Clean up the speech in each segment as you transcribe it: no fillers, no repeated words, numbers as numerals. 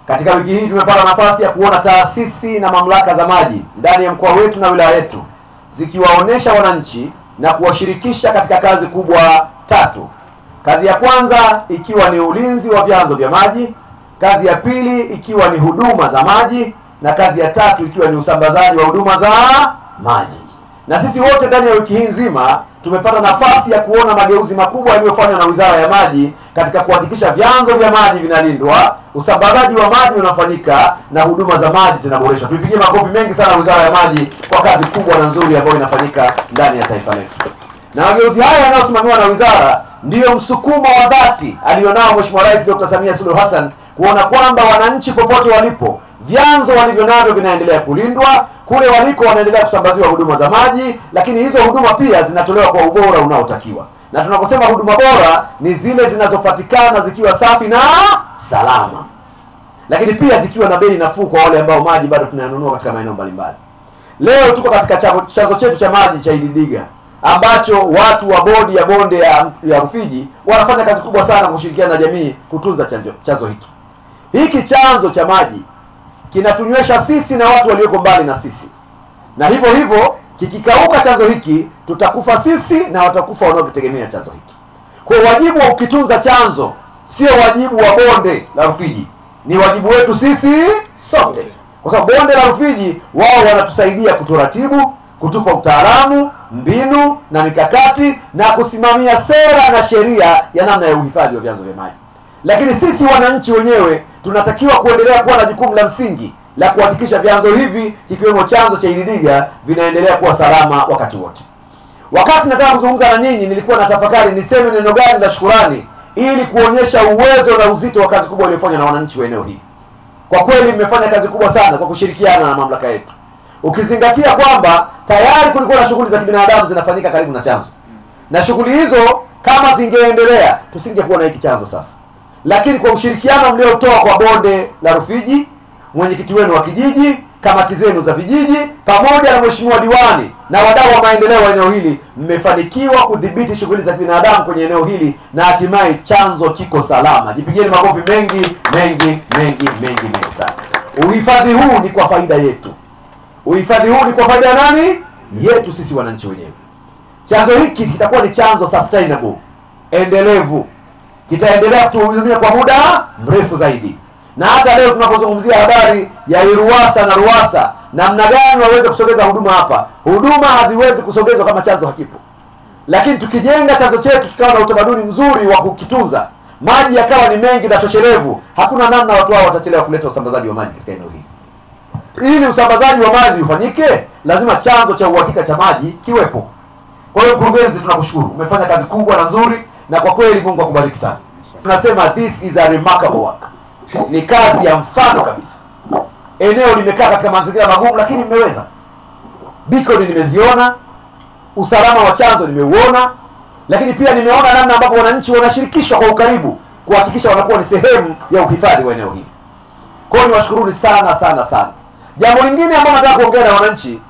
Katika wiki hii tumepata nafasi ya kuona taasisi na mamlaka za maji ndani ya mkoa wetu na wilaya yetu zikiwaonesha wananchi na kuwashirikisha katika kazi kubwa tatu. Kazi ya kwanza ikiwa ni ulinzi wa vyanzo vya maji, kazi ya pili ikiwa ni huduma za maji, na kazi ya tatu ikiwa ni usambazaji wa huduma za maji. Na sisi wote ndani ya wiki hii nzima tumepata nafasi ya kuona mageuzi makubwa yaliyofanywa na Wizara ya Maji katika kuhakikisha vyanzo vya maji vinalindwa, usambazaji wa maji unafanyika na huduma za maji zinaboreshwa. Tuipigie makofi mengi sana Wizara ya Maji kwa kazi kubwa na nzuri ambayo inafanyika ndani ya taifa letu. Na mageuzi haya yanayosimamiwa na wizara ndiyo msukumo wa dhati alionao Mheshimiwa Rais Dr. Samia Suluhu Hassan kuona kwamba wananchi popote walipo vyanzo walivyo navyo vinaendelea kulindwa, kule waliko wanaendelea kusambaziwa huduma za maji, lakini hizo huduma pia zinatolewa kwa ubora unaotakiwa. Na tunaposema huduma bora ni zile zinazopatikana zikiwa safi na salama, lakini pia zikiwa na bei nafuu kwa wale ambao maji bado tunayanunua katika maeneo mbalimbali. Leo tuko katika chanzo chetu cha maji cha Ididiga ambacho watu wa bodi ya bonde ya Rufiji wanafanya kazi kubwa sana kushirikiana na jamii kutunza chanzo hiki. Hiki chanzo cha maji kinatunywesha sisi na watu walioko mbali na sisi, na hivyo hivyo kikikauka chanzo hiki tutakufa sisi na watakufa wanaotegemea chanzo hiki. Kwa wajibu wa kukitunza chanzo sio wajibu wa bonde la Rufiji, ni wajibu wetu sisi sote, kwa sababu bonde la Rufiji wao wanatusaidia kuturatibu, kutupa utaalamu, mbinu na mikakati na kusimamia sera na sheria ya namna ya uhifadhi wa vyanzo vya maji. Lakini sisi wananchi wenyewe tunatakiwa kuendelea kuwa na jukumu la msingi la kuhakikisha vyanzo hivi kikiwemo chanzo cha Ididiga vinaendelea kuwa salama wakati wote. Wakati nataka kuzungumza na nyinyi nilikuwa natafakari niseme neno gani la shukrani ili kuonyesha uwezo na uzito wa kazi kubwa iliyofanywa na wananchi wa eneo hili. Kwa kweli mmefanya kazi kubwa sana kwa kushirikiana na mamlaka yetu. Ukizingatia kwamba tayari kulikuwa na shughuli za kibinadamu zinafanyika karibu na chanzo. Na shughuli hizo kama zingeendelea tusingekuwa na hiki chanzo sasa. Lakini kwa ushirikiano mliotoa kwa bonde la Rufiji, mwenyekiti wenu wa kijiji, kamati zenu za vijiji, pamoja na mheshimiwa diwani na wadau wa maendeleo wa eneo hili, mmefanikiwa kudhibiti shughuli za binadamu kwenye eneo hili na hatimaye chanzo kiko salama. Jipigeni makofi mengi sana. Uhifadhi huu ni kwa faida yetu. Uhifadhi huu ni kwa faida ya nani? Yetu sisi wananchi wenyewe. Chanzo hiki kitakuwa ni chanzo sustainable, endelevu. Kitaendelea kutuhudumia kwa muda mrefu zaidi. Na hata leo tunapozungumzia habari ya Iruwasa na Ruwasa, namna gani waweze kusogeza huduma hapa, huduma haziwezi kusogezwa kama chanzo hakipo. Lakini tukijenga chanzo chetu kikawa na utamaduni mzuri wa kukitunza, maji yakawa ni mengi na toshelevu, hakuna namna watu hao watachelewa kuleta usambazaji wa maji katika eneo hili. Ili usambazaji wa maji ufanyike, lazima chanzo cha uhakika cha maji kiwepo. Kwa hiyo mkurugenzi, tunakushukuru. Umefanya kazi kubwa na nzuri, na kwa kweli Mungu akubariki sana. Tunasema this is a remarkable work. Ni kazi ya mfano kabisa. Eneo limekaa katika mazingira magumu, lakini mmeweza. Beacon nimeziona, usalama wa chanzo nimeuona, lakini pia nimeona namna ambavyo wananchi wanashirikishwa kwa ukaribu kuhakikisha wanakuwa ni sehemu ya uhifadhi wa eneo hili. Kwa hiyo niwashukuruni sana. Jambo lingine ambalo nataka kuongea na wananchi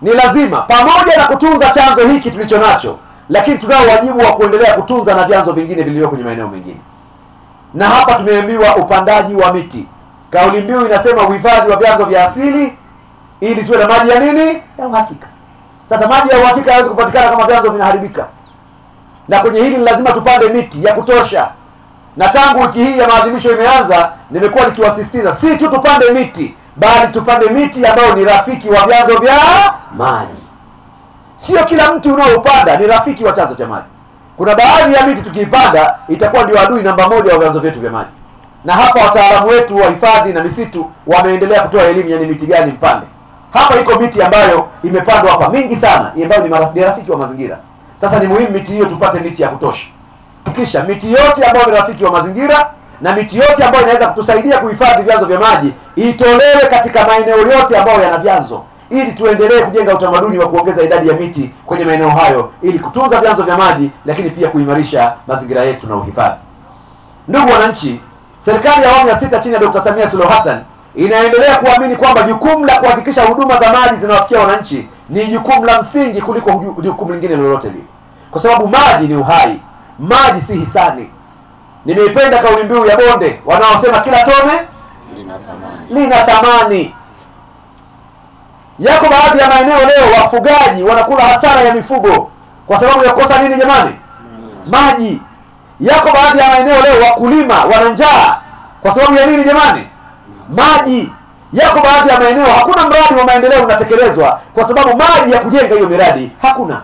ni lazima, pamoja na kutunza chanzo hiki tulicho nacho, lakini tunao wajibu wa kuendelea kutunza na vyanzo vingine vilivyo kwenye maeneo mengine. Na hapa tumeambiwa upandaji wa miti. Kauli mbiu inasema uhifadhi wa vyanzo vya asili ili tuwe na maji ya nini? Ya uhakika. Sasa maji ya uhakika hayawezi kupatikana kama vyanzo vinaharibika. Na kwenye hili lazima tupande miti ya kutosha. Na tangu wiki hii ya maadhimisho imeanza, nimekuwa nikiwasisitiza si tu tupande miti, bali tupande miti ambayo ni rafiki wa vyanzo vya maji. Sio kila mti unaopanda ni rafiki wa chanzo cha maji. Kuna baadhi ya miti tukiipanda itakuwa ndio adui namba moja wa vyanzo vyetu vya maji. Na hapa wataalamu wetu wa hifadhi na misitu wameendelea kutoa elimu yani miti gani mpande. Hapa iko miti ambayo imepandwa hapa mingi sana, ambayo ni rafiki wa mazingira. Sasa ni muhimu miti hiyo tupate miti ya kutosha. Tukisha miti yote ambayo ni rafiki wa mazingira na miti yote ambayo inaweza kutusaidia kuhifadhi vyanzo vya maji itolewe katika maeneo yote ambayo yana vyanzo, ili tuendelee kujenga utamaduni wa kuongeza idadi ya miti kwenye maeneo hayo ili kutunza vyanzo vya maji, lakini pia kuimarisha mazingira yetu na uhifadhi. Ndugu wananchi, serikali ya awamu ya 6 chini ya Dr. Samia Suluhu Hassan inaendelea kuamini kwamba jukumu la kuhakikisha huduma za maji zinawafikia wananchi ni jukumu la msingi kuliko jukumu lingine lolote lile. Kwa sababu maji ni uhai, maji si hisani. Nimeipenda kauli mbiu ya bonde wanaosema kila tone lina thamani. Yako baadhi ya maeneo leo wafugaji wanakula hasara ya mifugo kwa sababu ya kukosa nini jamani? Maji. Yako baadhi ya maeneo leo wakulima wana njaa kwa sababu ya nini jamani? Maji. Yako baadhi ya maeneo hakuna mradi wa maendeleo unatekelezwa kwa sababu maji ya kujenga hiyo miradi hakuna.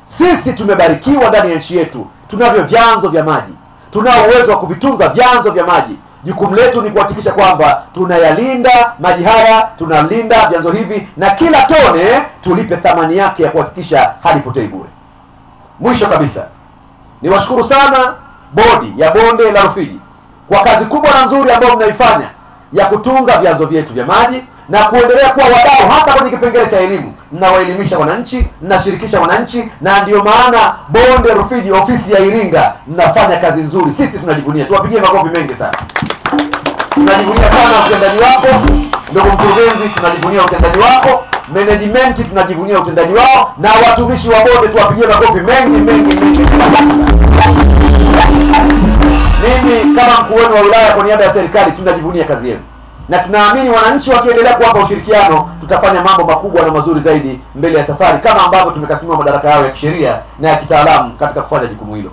Sisi tumebarikiwa ndani ya nchi yetu, tunavyo vyanzo vya maji, tunao uwezo wa kuvitunza vyanzo vya maji. Jukumu letu ni kuhakikisha kwamba tunayalinda maji haya, tunalinda vyanzo hivi, na kila tone tulipe thamani yake ya kuhakikisha halipotei bure. Mwisho kabisa, niwashukuru sana bodi ya bonde la Rufiji kwa kazi kubwa na nzuri ambayo mnaifanya ya kutunza vyanzo vyetu vya maji na kuendelea kuwa wadau hasa kwenye kipengele cha elimu. Mnawaelimisha wananchi, mnashirikisha wananchi, na ndiyo maana bonde Rufiji ofisi ya Iringa mnafanya kazi nzuri. Sisi tunajivunia, tuwapigie makofi mengi sana. Tunajivunia sana utendaji wako ndugu mkurugenzi, tunajivunia utendaji wako, management tunajivunia utendaji wao, na watumishi wa bonde tuwapigie makofi mengi mengi mengi. Mimi kama mkuu wenu wa wilaya kwa niaba ya serikali tunajivunia kazi yenu, na tunaamini wananchi wakiendelea kuwapa ushirikiano tutafanya mambo makubwa na mazuri zaidi mbele ya safari, kama ambavyo tumekasimama madaraka yao ya kisheria na ya kitaalamu katika kufanya jukumu hilo.